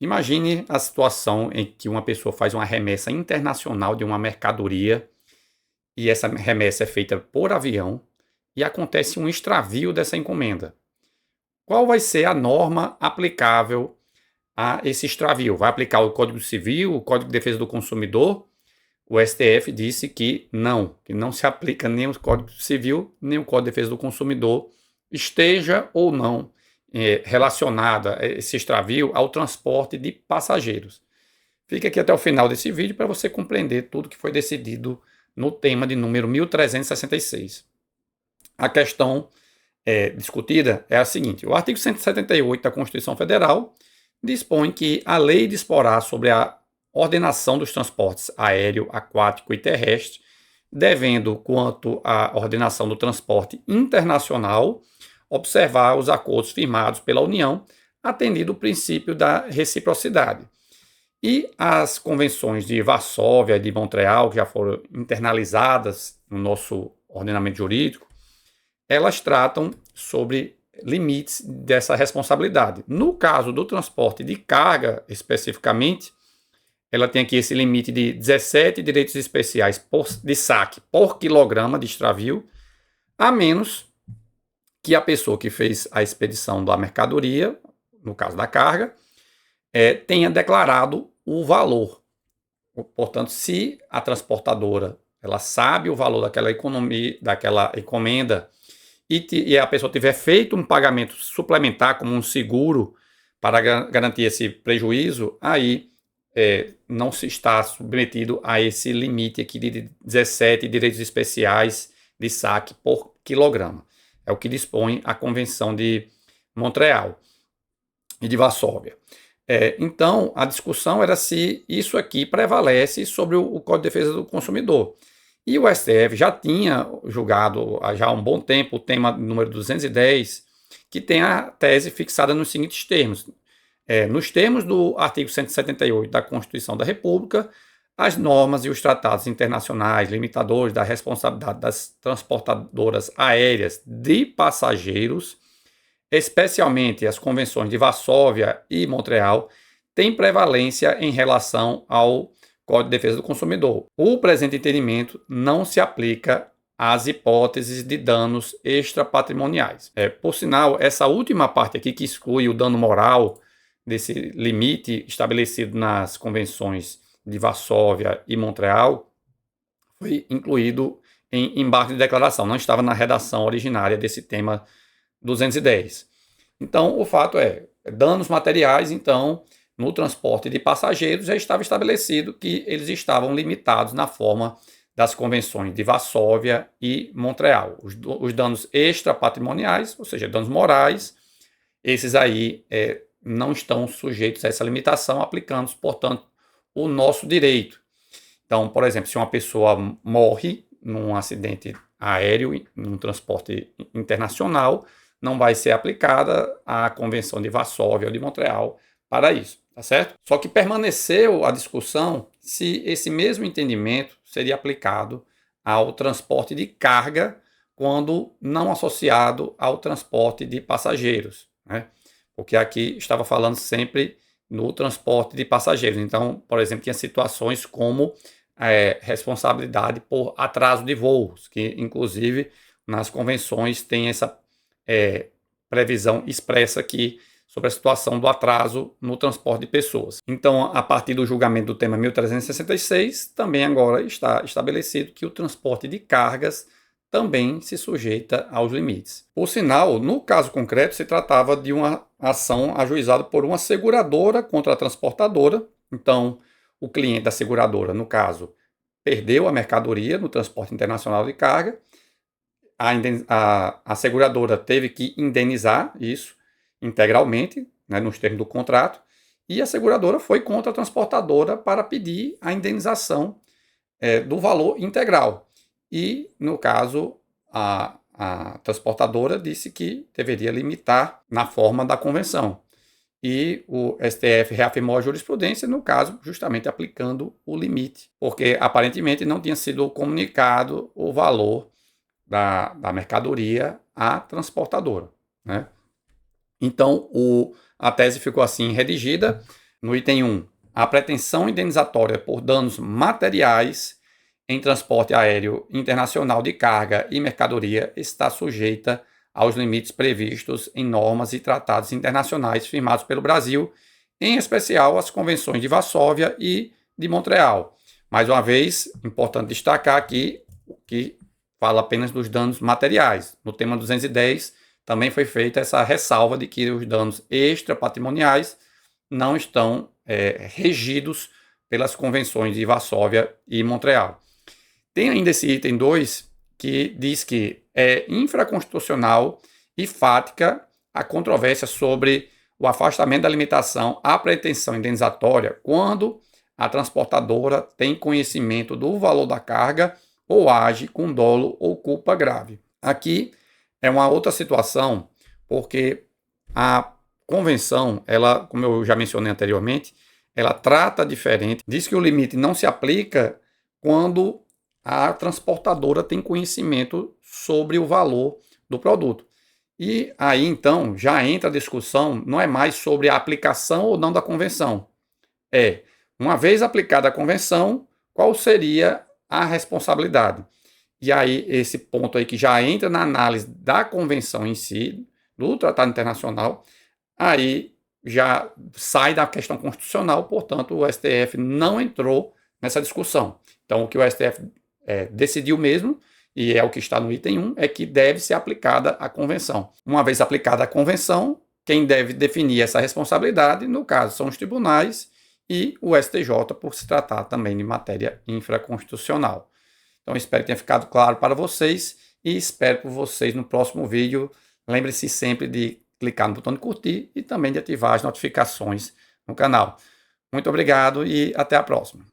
Imagine a situação em que uma pessoa faz uma remessa internacional de uma mercadoria e essa remessa é feita por avião e acontece um extravio dessa encomenda. Qual vai ser a norma aplicável a esse extravio? Vai aplicar o Código Civil, o Código de Defesa do Consumidor? O STF disse que não se aplica nem o Código Civil, nem o Código de Defesa do Consumidor, esteja ou não relacionada esse extravio ao transporte de passageiros. Fique aqui até o final desse vídeo para você compreender tudo que foi decidido no tema de número 1366. A questão discutida é a seguinte: o artigo 178 da Constituição Federal dispõe que a lei disporá sobre a ordenação dos transportes aéreo, aquático e terrestre, devendo, quanto à ordenação do transporte internacional, observar os acordos firmados pela União, atendido o princípio da reciprocidade. E as convenções de Varsóvia e de Montreal, que já foram internalizadas no nosso ordenamento jurídico, elas tratam sobre limites dessa responsabilidade. No caso do transporte de carga, especificamente, ela tem aqui esse limite de 17 direitos especiais de saque por quilograma de extravio, a menos que a pessoa que fez a expedição da mercadoria, no caso da carga, tenha declarado o valor. Portanto, se a transportadora ela sabe o valor daquela encomenda e a pessoa tiver feito um pagamento suplementar, como um seguro, para garantir esse prejuízo, aí não se está submetido a esse limite aqui de 17 direitos especiais de saque por quilograma. É o que dispõe a Convenção de Montreal e de Varsóvia. Então, a discussão era se isso aqui prevalece sobre o Código de Defesa do Consumidor. E o STF já tinha julgado já há um bom tempo o tema número 210, que tem a tese fixada nos seguintes termos. Nos termos do artigo 178 da Constituição da República, as normas e os tratados internacionais limitadores da responsabilidade das transportadoras aéreas de passageiros, especialmente as convenções de Varsóvia e Montreal, têm prevalência em relação ao Código de Defesa do Consumidor. O presente entendimento não se aplica às hipóteses de danos extrapatrimoniais. Por sinal, essa última parte aqui, que exclui o dano moral desse limite estabelecido nas convenções de Varsóvia e Montreal, foi incluído em embargo de declaração, não estava na redação originária desse tema 210. Então, o fato danos materiais, então, no transporte de passageiros, já estava estabelecido que eles estavam limitados na forma das convenções de Varsóvia e Montreal. Os danos extrapatrimoniais, ou seja, danos morais, esses aí não estão sujeitos a essa limitação, aplicando, portanto, o nosso direito. Então, por exemplo, se uma pessoa morre num acidente aéreo, num transporte internacional, não vai ser aplicada a Convenção de Varsóvia ou de Montreal para isso, tá certo? Só que permaneceu a discussão se esse mesmo entendimento seria aplicado ao transporte de carga quando não associado ao transporte de passageiros, né? Porque aqui estava falando sempre no transporte de passageiros. Então, por exemplo, tinha situações como responsabilidade por atraso de voos, que inclusive nas convenções tem essa previsão expressa aqui sobre a situação do atraso no transporte de pessoas. Então, a partir do julgamento do tema 1366, também agora está estabelecido que o transporte de cargas também se sujeita aos limites. Por sinal, no caso concreto, se tratava de uma ação ajuizada por uma seguradora contra a transportadora. Então, o cliente da seguradora, no caso, perdeu a mercadoria no transporte internacional de carga. A seguradora teve que indenizar isso integralmente, né, nos termos do contrato, e a seguradora foi contra a transportadora para pedir a indenização do valor integral. E, no caso, a transportadora disse que deveria limitar na forma da convenção. E o STF reafirmou a jurisprudência, no caso, justamente aplicando o limite, porque aparentemente não tinha sido comunicado o valor da mercadoria à transportadora, né? Então, a tese ficou assim redigida. No item 1, a pretensão indenizatória por danos materiais em transporte aéreo internacional de carga e mercadoria está sujeita aos limites previstos em normas e tratados internacionais firmados pelo Brasil, em especial as convenções de Varsóvia e de Montreal. Mais uma vez, importante destacar aqui que fala apenas dos danos materiais. No tema 210, também foi feita essa ressalva de que os danos extrapatrimoniais não estão regidos pelas convenções de Varsóvia e Montreal. Tem ainda esse item 2, que diz que é infraconstitucional e fática a controvérsia sobre o afastamento da limitação à pretensão indenizatória quando a transportadora tem conhecimento do valor da carga ou age com dolo ou culpa grave. Aqui é uma outra situação, porque a convenção, ela, como eu já mencionei anteriormente, ela trata diferente, diz que o limite não se aplica quando a transportadora tem conhecimento sobre o valor do produto. E aí, então, já entra a discussão, não é mais sobre a aplicação ou não da convenção. Uma vez aplicada a convenção, qual seria a responsabilidade? E aí, esse ponto aí que já entra na análise da convenção em si, do Tratado Internacional, aí já sai da questão constitucional, portanto, o STF não entrou nessa discussão. Então, o que o STF decidiu mesmo, e é o que está no item 1, é que deve ser aplicada a convenção. Uma vez aplicada a convenção, quem deve definir essa responsabilidade, no caso, são os tribunais e o STJ, por se tratar também de matéria infraconstitucional. Então, espero que tenha ficado claro para vocês e espero por vocês no próximo vídeo. Lembre-se sempre de clicar no botão de curtir e também de ativar as notificações no canal. Muito obrigado e até a próxima.